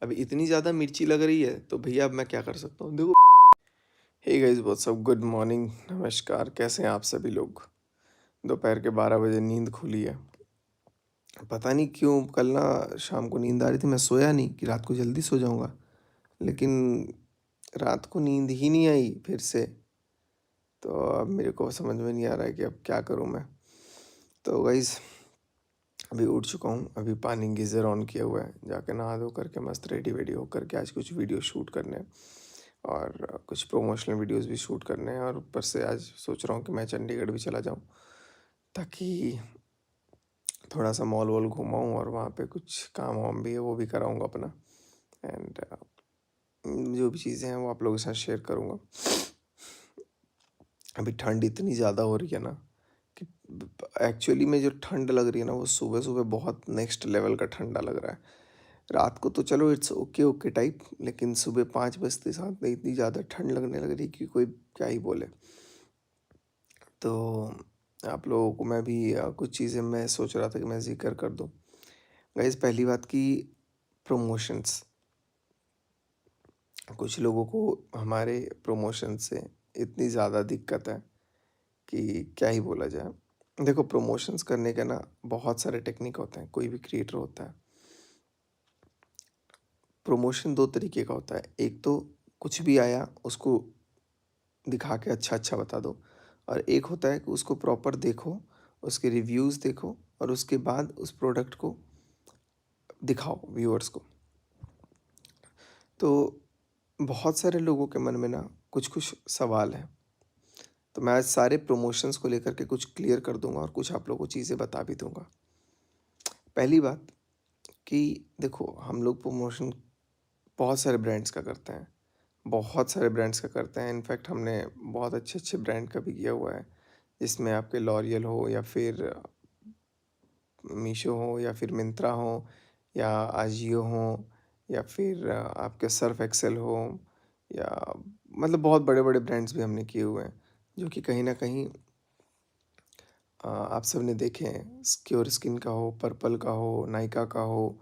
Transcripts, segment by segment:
अभी इतनी ज़्यादा मिर्ची लग रही है तो भैया अब मैं क्या कर सकता हूँ। देखो, hey guys what's up, good morning, नमस्कार, कैसे हैं आप सभी लोग। दोपहर के 12 बजे नींद खुली है। पता नहीं क्यों कल ना शाम को नींद आ रही थी, मैं सोया नहीं कि रात को जल्दी सो जाऊँगा, लेकिन रात को नींद ही नहीं आई फिर से। तो अब मेरे को समझ में नहीं आ रहा है कि अब क्या करूँ मैं। तो गाइस अभी उठ चुका हूँ, अभी पानी गीज़र ऑन किया हुआ है, जाके नहा धो करके मस्त रेडी वेडी होकर के आज कुछ वीडियो शूट करने हैं और कुछ प्रोमोशनल वीडियोस भी शूट करने हैं। और ऊपर से आज सोच रहा हूँ कि मैं चंडीगढ़ भी चला जाऊँ ताकि थोड़ा सा मॉल वॉल घुमाऊँ और वहाँ पे कुछ काम वाम भी है वो भी कराऊँगा अपना। एंड जो भी चीज़ें हैं वो आप लोगों के साथ शेयर करूँगा। अभी ठंड इतनी ज़्यादा हो रही है ना कि एक्चुअली में जो ठंड लग रही है ना वो सुबह सुबह बहुत नेक्स्ट लेवल का ठंडा लग रहा है। रात को तो चलो इट्स ओके ओके टाइप, लेकिन सुबह 5 बजते साथ में इतनी ज़्यादा ठंड लगने लग रही है कि कोई क्या ही बोले। तो आप लोगों को मैं भी कुछ चीज़ें मैं सोच रहा था कि मैं ज़िक्र कर दूँ। गाइस पहली बात की प्रमोशंस, कुछ लोगों को हमारे प्रमोशन से इतनी ज़्यादा दिक्कत है कि क्या ही बोला जाए। देखो, प्रमोशंस करने के ना बहुत सारे टेक्निक होते हैं, कोई भी क्रिएटर होता है। प्रमोशन 2 तरीके का होता है, एक तो कुछ भी आया उसको दिखा के अच्छा-अच्छा बता दो, और एक होता है कि उसको प्रॉपर देखो, उसके रिव्यूज़ देखो और उसके बाद उस प्रोडक्ट को दिखाओ व्यूअर्स को। तो बहुत सारे लोगों के मन में ना कुछ-कुछ सवाल हैं, तो मैं आज सारे प्रमोशंस को लेकर के कुछ क्लियर कर दूँगा और कुछ आप लोगों को चीज़ें बता भी दूँगा। पहली बात कि देखो, हम लोग प्रमोशन बहुत सारे ब्रांड्स का करते हैं, बहुत सारे ब्रांड्स का करते हैं। इनफैक्ट हमने बहुत अच्छे-अच्छे ब्रांड का भी किया हुआ है, जिसमें आपके लॉरियल हो या फिर मीशो हो या फिर मिंत्रा हो या आजियो हो या फिर आपके सर्फ एक्सेल हो, या मतलब बहुत बड़े-बड़े ब्रांड्स भी हमने किए हुए हैं, जो कि कहीं न कहीं आप सब ने देखे हैं। क्योर स्किन का हो, पर्पल का हो, नायका का हो,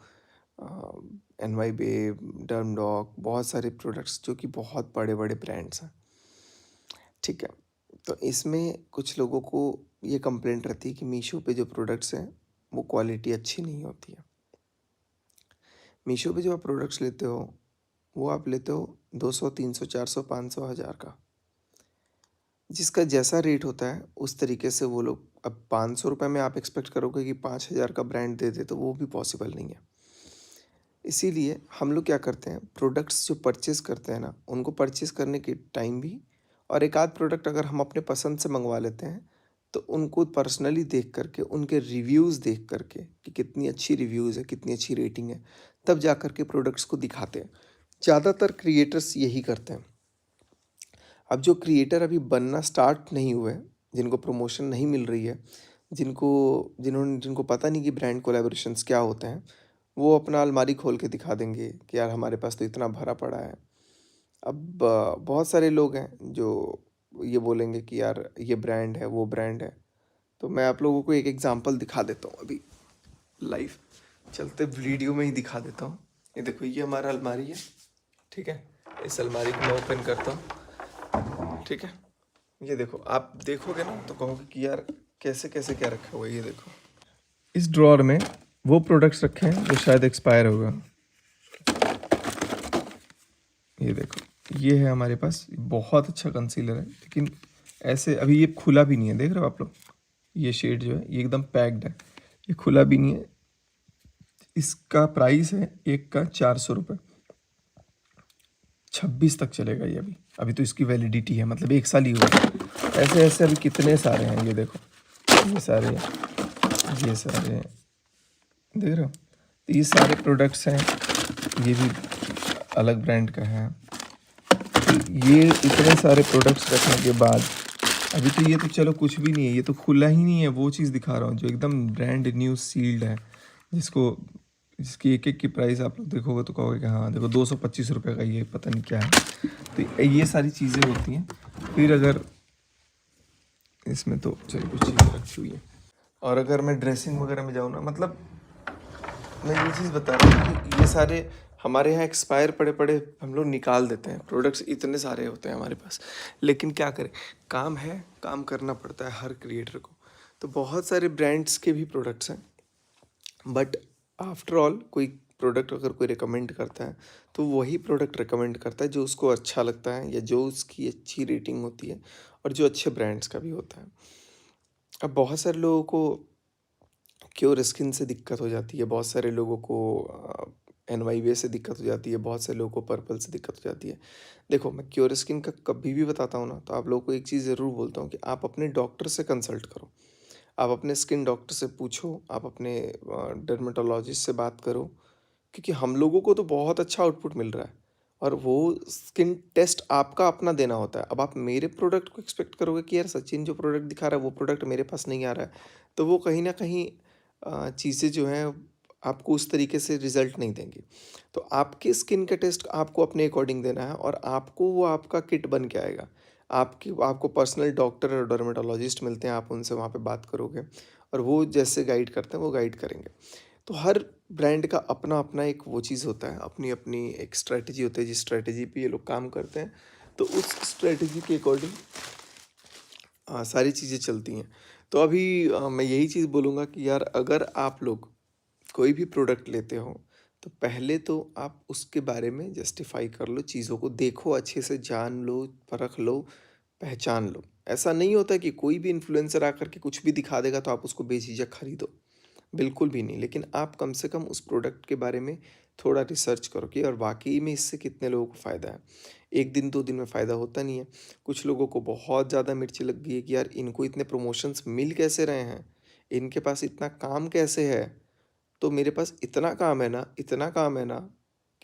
एनवाई बेब, डर्मडॉक, बहुत सारे प्रोडक्ट्स जो कि बहुत बड़े-बड़े ब्रांड्स हैं, ठीक है। तो इसमें कुछ लोगों को ये कंप्लेंट रहती है कि मीशो पे जो प्रोडक्ट्स हैं, वो क्वालिटी अच्छी नहीं होती है। मीशो पे जो आप प्रोडक्ट्स लेते हो, वो आप लेते हो 200, 300, 400, 500, 1000 का। जिसका जैसा रेट होता है उस तरीके से वो लोग, अब 500 रुपये में आप एक्सपेक्ट करोगे कि 5000 का ब्रांड दे दे, तो वो भी पॉसिबल नहीं है। इसीलिए हम लोग क्या करते हैं, प्रोडक्ट्स जो परचेज़ करते हैं ना, उनको परचेज़ करने के टाइम भी, और एक आध प्रोडक्ट अगर हम अपने पसंद से मंगवा लेते हैं, तो उनको पर्सनली देख करके, उनके रिव्यूज़ देख करके कि कितनी अच्छी रिव्यूज़ है, कितनी अच्छी रेटिंग है, तब जा कर के प्रोडक्ट्स को दिखाते हैं। ज़्यादातर क्रिएटर्स यही करते हैं। अब जो क्रिएटर अभी बनना स्टार्ट नहीं हुए हैं, जिनको प्रमोशन नहीं मिल रही है, जिनको पता नहीं कि ब्रांड कोलैबोरेशंस क्या होते हैं, वो अपना अलमारी खोल के दिखा देंगे कि यार हमारे पास तो इतना भरा पड़ा है। अब बहुत सारे लोग हैं जो ये बोलेंगे कि यार ये ब्रांड है, वो ब्रांड है। तो मैं आप लोगों को एक एग्जांपल दिखा देता हूँ, अभी लाइव चलते वीडियो में ही दिखा देता हूँ। ये देखो, ये हमारा अलमारी है, ठीक है। इस अलमारी को मैं ओपन करता हूँ, ठीक है। ये देखो, आप देखोगे ना तो कहोगे कि यार कैसे कैसे क्या रखा हुआ है। ये देखो, इस ड्रॉअर में वो प्रोडक्ट्स रखे हैं जो शायद एक्सपायर होगा। ये देखो, ये है हमारे पास, बहुत अच्छा कंसीलर है, लेकिन ऐसे अभी ये खुला भी नहीं है, देख रहे हो आप लोग। ये शेड जो है ये एकदम पैक्ड है, ये खुला भी नहीं है। इसका प्राइस है एक का 400 रुपये, 26 तक चलेगा ये। अभी अभी तो इसकी वैलिडिटी है, मतलब 1 साल ही हुआ। ऐसे ऐसे अभी कितने सारे हैं, ये देखो, ये सारे, ये सारे, देख रहे हो। तो ये सारे प्रोडक्ट्स हैं, ये भी अलग ब्रांड का है। तो ये इतने सारे प्रोडक्ट्स रखने के बाद अभी तो ये तो चलो कुछ भी नहीं है, ये तो खुला ही नहीं है। वो चीज़ दिखा रहा हूँ जो एकदम ब्रांड न्यू सील्ड है, जिसकी एक एक की प्राइस आप लोग देखोगे तो कहोगे कि हाँ देखो 225 रुपये का ये पता नहीं क्या है। तो ये सारी चीज़ें होती हैं। फिर अगर इसमें तो चलो कुछ चीज़ें रखी हुई है, और अगर मैं ड्रेसिंग वगैरह में जाऊँ ना, मतलब मैं ये चीज़ बता रहा हूँ कि ये सारे हमारे यहाँ एक्सपायर पड़े-पड़े हम लोग निकाल देते हैं, प्रोडक्ट्स इतने सारे होते हैं हमारे पास। लेकिन क्या करें, काम है, काम करना पड़ता है हर क्रिएटर को। तो बहुत सारे ब्रांड्स के भी प्रोडक्ट्स हैं, बट आफ्टर ऑल कोई प्रोडक्ट अगर कोई रिकमेंड करता है, तो वही प्रोडक्ट रिकमेंड करता है जो उसको अच्छा लगता है या जो उसकी अच्छी रेटिंग होती है और जो अच्छे ब्रांड्स का भी होता है। अब बहुत सारे लोगों को क्योर स्किन से दिक्कत हो जाती है, बहुत सारे लोगों को एनवाईवे से दिक्कत हो जाती है, बहुत सारे लोगों को पर्पल से दिक्कत हो जाती है। देखो, मैं क्योर स्किन का कभी भी बताता हूँ ना, तो आप लोगों को एक चीज़ ज़रूर बोलता हूँ कि आप अपने डॉक्टर से कंसल्ट करो। आप अपने स्किन डॉक्टर से पूछो, आप अपने डर्मेटोलॉजिस्ट से बात करो, क्योंकि हम लोगों को तो बहुत अच्छा आउटपुट मिल रहा है और वो स्किन टेस्ट आपका अपना देना होता है। अब आप मेरे प्रोडक्ट को एक्सपेक्ट करोगे कि यार सचिन जो प्रोडक्ट दिखा रहा है वो प्रोडक्ट मेरे पास नहीं आ रहा है, तो वो कहीं न कहीं चीज़ें जो हैं आपको उस तरीके से रिज़ल्ट नहीं देंगी। तो आपके स्किन का टेस्ट आपको अपने अकॉर्डिंग देना है और आपको वो आपका किट बन के आएगा। आपको पर्सनल डॉक्टर और डर्मेटोलॉजिस्ट मिलते हैं, आप उनसे वहाँ पे बात करोगे और वो जैसे गाइड करते हैं वो गाइड करेंगे। तो हर ब्रांड का अपना-अपना एक वो चीज़ होता है, अपनी-अपनी एक स्ट्रैटेजी होती है, जिस स्ट्रैटेजी पे ये लोग काम करते हैं, तो उस स्ट्रैटेजी के अकॉर्डिंग सारी चीज़ें चलती हैं। तो अभी मैं यही चीज़ बोलूँगा कि यार अगर आप लोग कोई भी प्रोडक्ट लेते हो, तो पहले तो आप उसके बारे में जस्टिफ़ाई कर लो, चीज़ों को देखो, अच्छे से जान लो, परख लो, पहचान लो। ऐसा नहीं होता है कि कोई भी इन्फ्लुएंसर आकर के कुछ भी दिखा देगा तो आप उसको बेझिझक खरीदो। बिल्कुल भी नहीं, लेकिन आप कम से कम उस प्रोडक्ट के बारे में थोड़ा रिसर्च करो कि और वाक़ई में इससे कितने लोगों को फ़ायदा है। 1 दिन 2 दिन में फ़ायदा होता नहीं है। कुछ लोगों को बहुत ज़्यादा मिर्ची लग गई है कि यार इनको इतने प्रमोशंस मिल कैसे रहे हैं? इनके पास इतना काम कैसे है? तो मेरे पास इतना काम है ना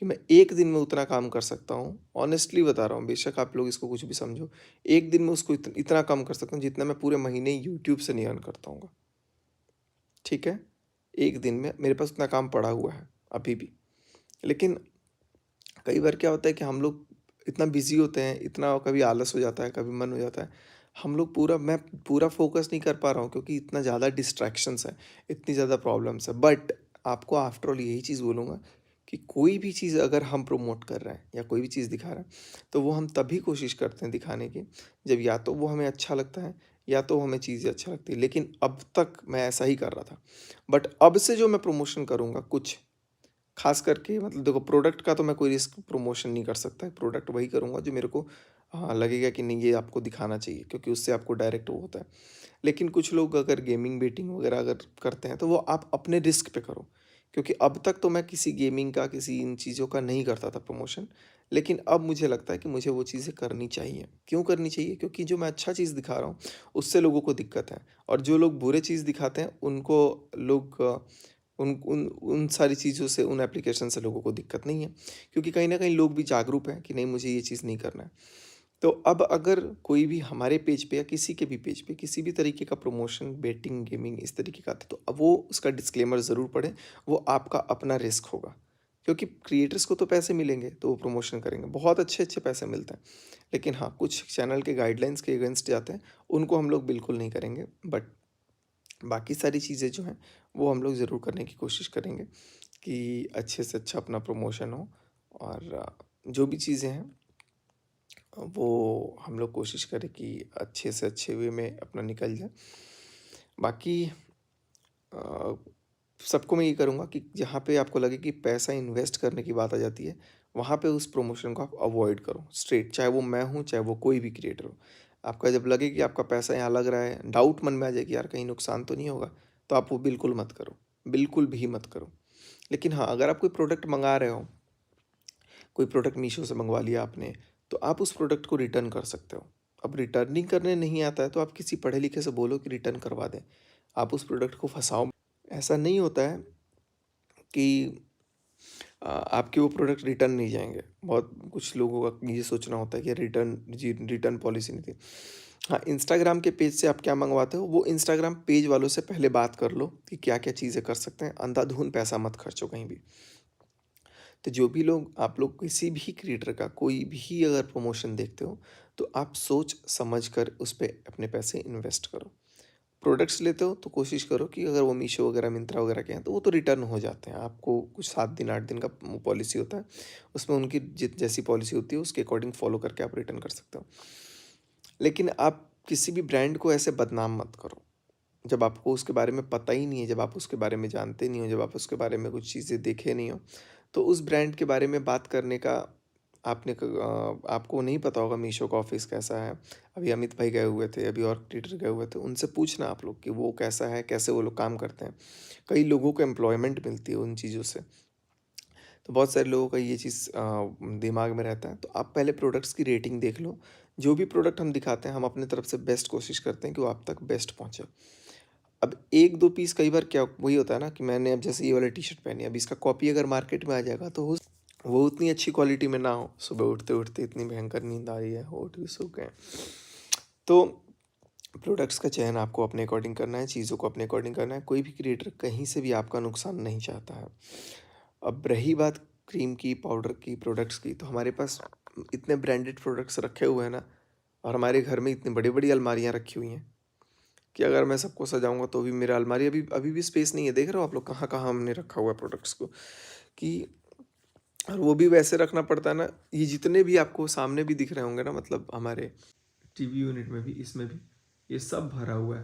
कि मैं 1 दिन में उतना काम कर सकता हूँ। ऑनेस्टली बता रहा हूँ, बेशक आप लोग इसको कुछ भी समझो। 1 दिन में उसको इतना काम कर सकता हूँ जितना मैं पूरे महीने यूट्यूब से नहीं अर्न करता हूँगा। ठीक है? 1 दिन में मेरे पास उतना काम पड़ा हुआ है, अभी भी। लेकिन कई बार क्या होता है कि हम लोग इतना बिज़ी होते हैं, इतना कभी आलस हो जाता है, कभी मन हो जाता है। हम लोग मैं पूरा फ़ोकस नहीं कर पा रहा हूँ क्योंकि इतना ज़्यादा डिस्ट्रैक्शंस हैं, इतनी ज़्यादा प्रॉब्लम्स हैं। बट आपको आफ्टर ऑल यही चीज़ बोलूँगा कि कोई भी चीज़ अगर हम प्रमोट कर रहे हैं या कोई भी चीज़ दिखा रहे हैं, तो वो हम तभी कोशिश करते हैं दिखाने की, जब या तो वो हमें अच्छा लगता है या तो हमें चीज़ें अच्छा लगती है। लेकिन अब तक मैं ऐसा ही कर रहा था। बट अब से जो मैं प्रमोशन करूँगा कुछ ख़ास करके मतलब देखो प्रोडक्ट का तो मैं कोई रिस्क प्रमोशन नहीं कर सकता, प्रोडक्ट वही करूँगा जो मेरे को लगेगा कि नहीं ये आपको दिखाना चाहिए क्योंकि उससे आपको डायरेक्ट वो होता है। लेकिन कुछ लोग अगर गेमिंग बेटिंग वगैरह अगर करते हैं तो वो आप अपने रिस्क पे करो, क्योंकि अब तक तो मैं किसी गेमिंग का किसी इन चीज़ों का नहीं करता था प्रमोशन, लेकिन अब मुझे लगता है कि मुझे वो चीज़ें करनी चाहिए। क्यों करनी चाहिए? क्योंकि जो मैं अच्छा चीज़ दिखा रहा हूँ, उससे लोगों को दिक्कत है और जो लोग बुरे चीज़ दिखाते हैं उनको लोग उन उन उन सारी चीज़ों से, उन एप्लीकेशन से लोगों को दिक्कत नहीं है, क्योंकि कहीं न कहीं लोग भी जागरूक हैं कि नहीं मुझे ये चीज़ नहीं करना है। तो अब अगर कोई भी हमारे पेज पे या किसी के भी पेज पे किसी भी तरीके का प्रमोशन, बेटिंग, गेमिंग इस तरीके का आता है तो अब वो उसका डिस्क्लेमर ज़रूर पढ़ें, वो आपका अपना रिस्क होगा। क्योंकि क्रिएटर्स को तो पैसे मिलेंगे तो वो प्रमोशन करेंगे, बहुत अच्छे-अच्छे पैसे मिलते हैं। लेकिन हाँ, कुछ चैनल के गाइडलाइंस के अगेंस्ट जाते हैं, उनको हम लोग बिल्कुल नहीं करेंगे। बट बाकी सारी चीज़ें जो हैं, वो हम लोग ज़रूर करने की कोशिश करेंगे कि अच्छे से अच्छा अपना प्रमोशन हो और जो भी चीज़ें हैं वो हम लोग कोशिश करें कि अच्छे से अच्छे वे में अपना निकल जाए। बाकी अ, सबको मैं ये करूँगा कि जहाँ पे आपको लगे कि पैसा इन्वेस्ट करने की बात आ जाती है, वहाँ पे उस प्रमोशन को आप अवॉइड करो स्ट्रेट, चाहे वो मैं हूँ, चाहे वो कोई भी क्रिएटर हो। आपका जब लगे कि आपका पैसा यहाँ लग रहा है, डाउट मन में आ जाए कि यार कहीं नुकसान तो नहीं होगा, तो आप वो बिल्कुल मत करो, बिल्कुल भी मत करो। लेकिन हाँ, अगर आप कोई प्रोडक्ट मँगा रहे हो, कोई प्रोडक्ट मीशो से मंगवा लिया आपने, तो आप उस प्रोडक्ट को रिटर्न कर सकते हो। अब रिटर्निंग करने नहीं आता है तो आप किसी पढ़े लिखे से बोलो कि रिटर्न करवा दें। आप उस प्रोडक्ट को फँसाओ। ऐसा नहीं होता है कि आपके वो प्रोडक्ट रिटर्न नहीं जाएँगे। बहुत कुछ लोगों का ये सोचना होता है कि रिटर्न पॉलिसी नहीं थी। हाँ, इंस्टाग्राम के पेज से आप क्या मंगवाते हो, वो इंस्टाग्राम पेज वालों से पहले बात कर लो कि क्या-क्या चीज़ें कर सकते हैं। अंधाधुंध पैसा मत खर्चो कहीं भी। तो जो भी लोग आप लोग किसी भी क्रिएटर का कोई भी अगर प्रमोशन देखते हो, तो आप सोच समझ कर उस पे अपने पैसे इन्वेस्ट करो। प्रोडक्ट्स लेते हो तो कोशिश करो कि अगर वो मीशो वगैरह, मिंत्रा वगैरह के हैं तो वो तो रिटर्न हो जाते हैं। आपको कुछ 7 दिन 8 दिन का पॉलिसी होता है। उसमें उनकी जैसी पॉलिसी होती है उसके अकॉर्डिंग फॉलो करके आप रिटर्न कर सकते हो। लेकिन आप किसी भी ब्रांड को ऐसे बदनाम मत करो। जब आपको उसके बारे में पता ही नहीं है, जब आप उसके बारे में जानते नहीं हो, जब आप उसके बारे में कुछ चीज़ें देखे नहीं हो, तो उस ब्रांड के बारे में बात करने का आपको नहीं पता होगा मीशो का ऑफ़िस कैसा है। अभी अमित भाई गए हुए थे, अभी और क्रिएटर गए हुए थे, उनसे पूछना आप लोग कि वो कैसा है, कैसे वो लोग काम करते हैं। कई लोगों को एम्प्लॉयमेंट मिलती है उन चीज़ों से। तो बहुत सारे लोगों का ये चीज़ दिमाग में रहता है। तो आप पहले प्रोडक्ट्स की रेटिंग देख लो। जो भी प्रोडक्ट हम दिखाते हैं, हम अपनी तरफ से बेस्ट कोशिश करते हैं कि वो आप तक बेस्ट पहुँचे। अब 1-2 पीस कई बार क्या वही होता है ना कि मैंने अब जैसे ये वाला टी-शर्ट पहनी है, अब इसका कॉपी अगर मार्केट में आ जाएगा तो वो उतनी अच्छी क्वालिटी में ना हो। सुबह उठते-उठते इतनी भयंकर नींद आ रही है, होठ भी सूख गए हैं। तो प्रोडक्ट्स का चयन आपको अपने अकॉर्डिंग करना है, चीज़ों को अपने अकॉर्डिंग करना है। कोई भी क्रिएटर कहीं से भी आपका नुकसान नहीं चाहता है। अब रही बात क्रीम की, पाउडर की, प्रोडक्ट्स की, तो हमारे पास इतने ब्रांडेड प्रोडक्ट्स रखे हुए हैं ना, और हमारे घर में इतनी बड़ी-बड़ी अलमारियाँ रखी हुई हैं कि अगर मैं सबको सजाऊँगा तो भी मेरा अलमारी अभी अभी भी स्पेस नहीं है। देख रहे हो आप लोग कहाँ-कहाँ हमने रखा हुआ है प्रोडक्ट्स को, कि और वो भी वैसे रखना पड़ता है ना, ये जितने भी आपको सामने भी दिख रहे होंगे ना, मतलब हमारे टीवी यूनिट में भी, इसमें भी, ये सब भरा हुआ है।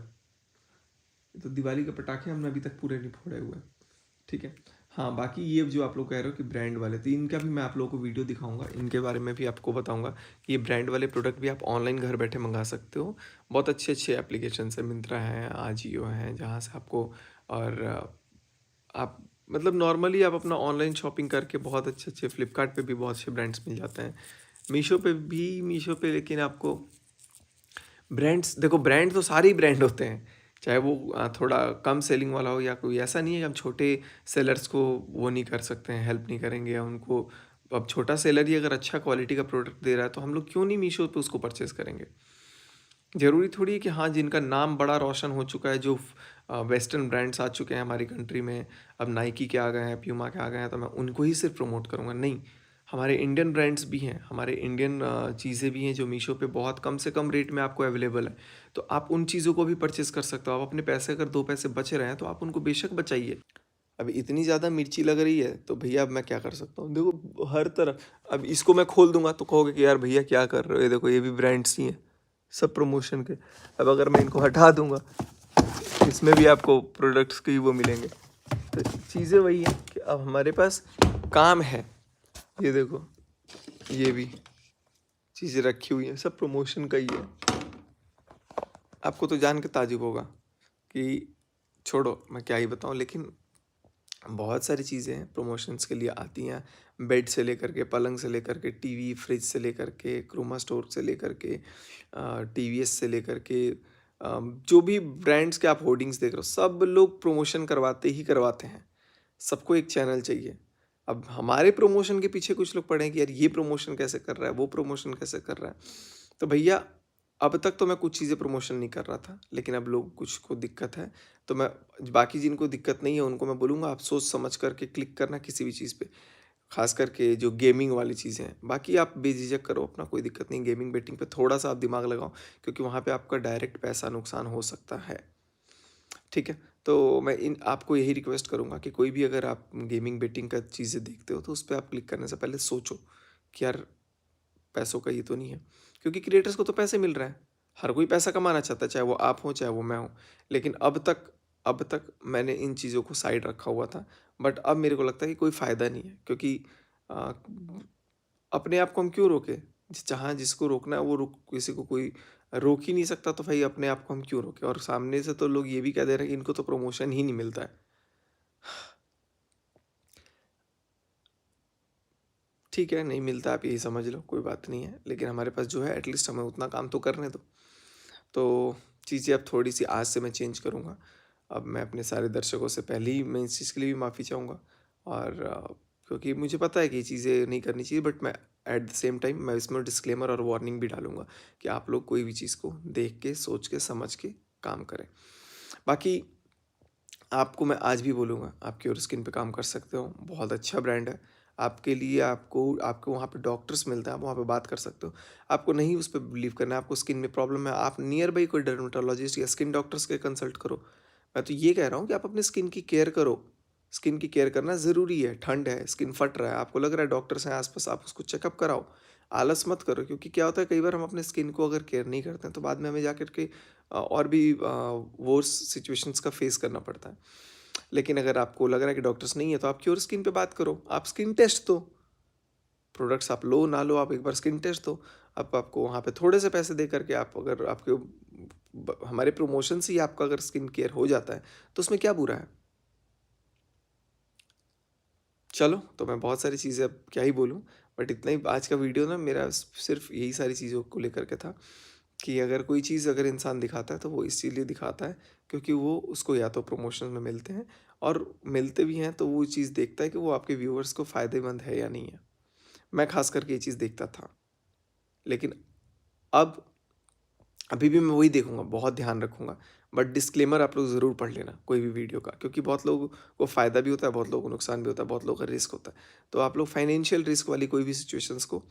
ये तो दिवाली के पटाखे हमने अभी तक पूरे नहीं फोड़े हुए हैं, ठीक है। हाँ, बाकी ये जो आप लोग कह रहे हो कि ब्रांड वाले, तो इनका भी मैं आप लोगों को वीडियो दिखाऊंगा, इनके बारे में भी आपको बताऊंगा कि ये ब्रांड वाले प्रोडक्ट भी आप ऑनलाइन घर बैठे मंगा सकते हो। बहुत अच्छे अच्छे एप्लीकेशन है, मिंत्रा है, आजियो है, जहाँ से आपको, और आप मतलब नॉर्मली आप अपना ऑनलाइन शॉपिंग करके बहुत अच्छे अच्छे, फ्लिपकार्ट पे भी बहुत अच्छे ब्रांड्स मिल जाते हैं, मीशो पे, लेकिन आपको ब्रांड्स देखो, ब्रांड तो सारे ही ब्रांड होते हैं, चाहे वो थोड़ा कम सेलिंग वाला हो या कोई, ऐसा नहीं है कि हम छोटे सेलर्स को वो नहीं कर सकते हैं, हेल्प नहीं करेंगे या उनको। अब छोटा सेलर ही अगर अच्छा क्वालिटी का प्रोडक्ट दे रहा है तो हम लोग क्यों नहीं मीशो पे उसको परचेज़ करेंगे। ज़रूरी थोड़ी है कि हाँ, जिनका नाम बड़ा रोशन हो चुका है, जो वेस्टर्न ब्रांड्स आ चुके हैं हमारी कंट्री में, अब नाइकी के आ गए हैं, प्यूमा के आ गए हैं, तो मैं उनको ही सिर्फ प्रमोट करूँगा, नहीं। हमारे इंडियन ब्रांड्स भी हैं, हमारे इंडियन चीज़ें भी हैं जो मीशो पे बहुत कम से कम रेट में आपको अवेलेबल है। तो आप उन चीज़ों को भी परचेज़ कर सकते हो। आप अपने पैसे, अगर 2 पैसे बच रहे हैं तो आप उनको बेशक बचाइए। अब इतनी ज़्यादा मिर्ची लग रही है तो भैया अब मैं क्या कर सकता हूँ? देखो हर तरफ, अब इसको मैं खोल दूँगा तो कहोगे कि यार भैया क्या कर रहे हो? ये देखो, ये भी ब्रांड्स ही हैं, सब प्रमोशन के। अब अगर मैं इनको हटा दूँगा, इसमें भी आपको प्रोडक्ट्स के ही वो मिलेंगे। तो चीज़ें वही हैं कि अब हमारे पास काम है। ये देखो, ये भी चीज़ें रखी हुई हैं, सब प्रमोशन का ही है। आपको तो जान के ताज्जुब होगा कि छोड़ो, मैं क्या ही बताऊँ, लेकिन बहुत सारी चीज़ें हैं प्रमोशंस के लिए आती हैं। बेड से लेकर के, पलंग से लेकर के, टीवी, फ्रिज से लेकर के, क्रोमा स्टोर से लेकर के, टीवीएस से लेकर के, जो भी ब्रांड्स के आप होर्डिंग्स देख रहे हो, सब लोग प्रमोशन करवाते ही करवाते हैं। सबको एक चैनल चाहिए। अब हमारे प्रमोशन के पीछे कुछ लोग पड़े हैं कि यार ये प्रमोशन कैसे कर रहा है, वो प्रमोशन कैसे कर रहा है। तो भैया, अब तक तो मैं कुछ चीज़ें प्रमोशन नहीं कर रहा था, लेकिन अब लोग कुछ को दिक्कत है, तो मैं बाकी जिनको दिक्कत नहीं है उनको मैं बोलूँगा, आप सोच समझ करके क्लिक करना किसी भी चीज़ पे। ख़ास करके जो गेमिंग वाली चीज़ें हैं, बाकी आप बेझिझक करो, अपना कोई दिक्कत नहीं। गेमिंग बेटिंग पे थोड़ा-सा आप दिमाग लगाओ, क्योंकि वहाँ पे आपका डायरेक्ट पैसा नुकसान हो सकता है। ठीक है? तो मैं इन आपको यही रिक्वेस्ट करूँगा कि कोई भी अगर आप गेमिंग बेटिंग का चीज़ें देखते हो तो उस पे आप क्लिक करने से पहले सोचो कि यार पैसों का ये तो नहीं है। क्योंकि क्रिएटर्स को तो पैसे मिल रहे हैं। हर कोई पैसा कमाना चाहता है, चाहे वो आप हो, चाहे वो मैं हूँ। लेकिन अब तक मैंने इन चीज़ों को साइड रखा हुआ था। बट अब मेरे को लगता है कि कोई फ़ायदा नहीं है, क्योंकि अ, अपने आप को हम क्यों रोकें? जहाँ जिसको रोकना है वो रुक, किसी को कोई रोक ही नहीं सकता, तो भाई अपने आप को हम क्यों रोकें? और सामने से तो लोग ये भी कह दे रहे हैं कि इनको तो प्रमोशन ही नहीं मिलता है। ठीक है, नहीं मिलता, आप यही समझ लो, कोई बात नहीं है। लेकिन हमारे पास जो है, एटलीस्ट हमें उतना काम तो करने दो। तो चीज़ें अब थोड़ी-सी आज से मैं चेंज करूँगा। अब मैं अपने सारे दर्शकों से पहले ही मैं इस चीज़ के लिए भी माफ़ी चाहूँगा, और क्योंकि मुझे पता है कि ये चीज़ें नहीं करनी चाहिए, बट मैं एट द सेम टाइम मैं इसमें डिस्क्लेमर और वार्निंग भी डालूँगा कि आप लोग कोई भी चीज़ को देख के, सोच के, समझ के काम करें। बाकी आपको मैं आज भी बोलूँगा, आप क्योर स्किन पे काम कर सकते हो, बहुत अच्छा ब्रांड है। आपके लिए आपको आपको वहाँ पे डॉक्टर्स मिलते हैं, आप वहाँ पे बात कर सकते हो। आपको नहीं उस पे बिलीव करना है, आपको स्किन में प्रॉब्लम है, आप नियर बाई कोई डर्मेटोलॉजिस्ट या स्किन डॉक्टर्स के कंसल्ट करो। मैं तो ये कह रहा हूँ कि आप अपनी स्किन की केयर करो। स्किन की केयर करना ज़रूरी है, ठंड है, स्किन फट रहा है, आपको लग रहा है डॉक्टर्स हैं आस-पास, आप उसको चेकअप कराओ। आलस मत करो, क्योंकि क्या होता है कई बार हम अपने स्किन को अगर केयर नहीं करते हैं तो बाद में हमें जाकर के और भी वर्स सिचुएशंस का फेस करना पड़ता है। लेकिन अगर आपको लग रहा है कि डॉक्टर्स नहीं है तो आप क्योर स्किन पे बात करो, आप स्किन टेस्ट दो। प्रोडक्ट्स आप लो ना लो, आप एक बार स्किन टेस्ट दो। अब आपको वहाँ पे थोड़े से पैसे दे करके आप अगर आपके हमारे प्रमोशन से ही आपका अगर स्किन केयर हो जाता है तो उसमें क्या बुरा है। चलो, तो मैं बहुत सारी चीज़ें अब क्या ही बोलूँ, बट इतना ही आज का वीडियो ना मेरा सिर्फ यही सारी चीज़ों को लेकर के था कि अगर कोई चीज़ अगर इंसान दिखाता है तो वो इसीलिए दिखाता है क्योंकि वो उसको या तो प्रमोशन में मिलते हैं, और मिलते भी हैं तो वो चीज़ देखता है कि वो आपके व्यूअर्स को फ़ायदेमंद है या नहीं है। मैं खास करके ये चीज़ देखता था, लेकिन अब अभी भी मैं वही देखूँगा, बहुत ध्यान रखूँगा। बट डिस्क्लेमर आप लोग ज़रूर पढ़ लेना कोई भी वीडियो का, क्योंकि बहुत लोगों को फ़ायदा भी होता है, बहुत लोगों को नुकसान भी होता है, बहुत लोगों का रिस्क होता है। तो आप लोग फाइनेंशियल रिस्क वाली कोई भी सिचुएशंस को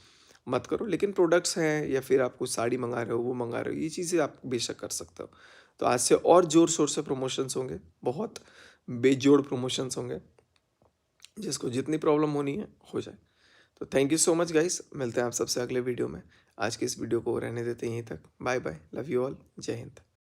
मत करो। लेकिन प्रोडक्ट्स हैं या फिर आप कुछ साड़ी मँगा रहे हो, वो मँगा रहे हो, ये चीज़ें आप बेशक कर सकते हो। तो आज से और ज़ोर-शोर से प्रमोशंस होंगे, बहुत बेजोड़ प्रमोशंस होंगे, जिसको जितनी प्रॉब्लम होनी है, हो जाए। तो thank you so much guys, मिलते हैं आप सबसे अगले वीडियो में। आज के इस वीडियो को रहने देते हैं यहीं तक। Bye bye, love you all, जय हिंद।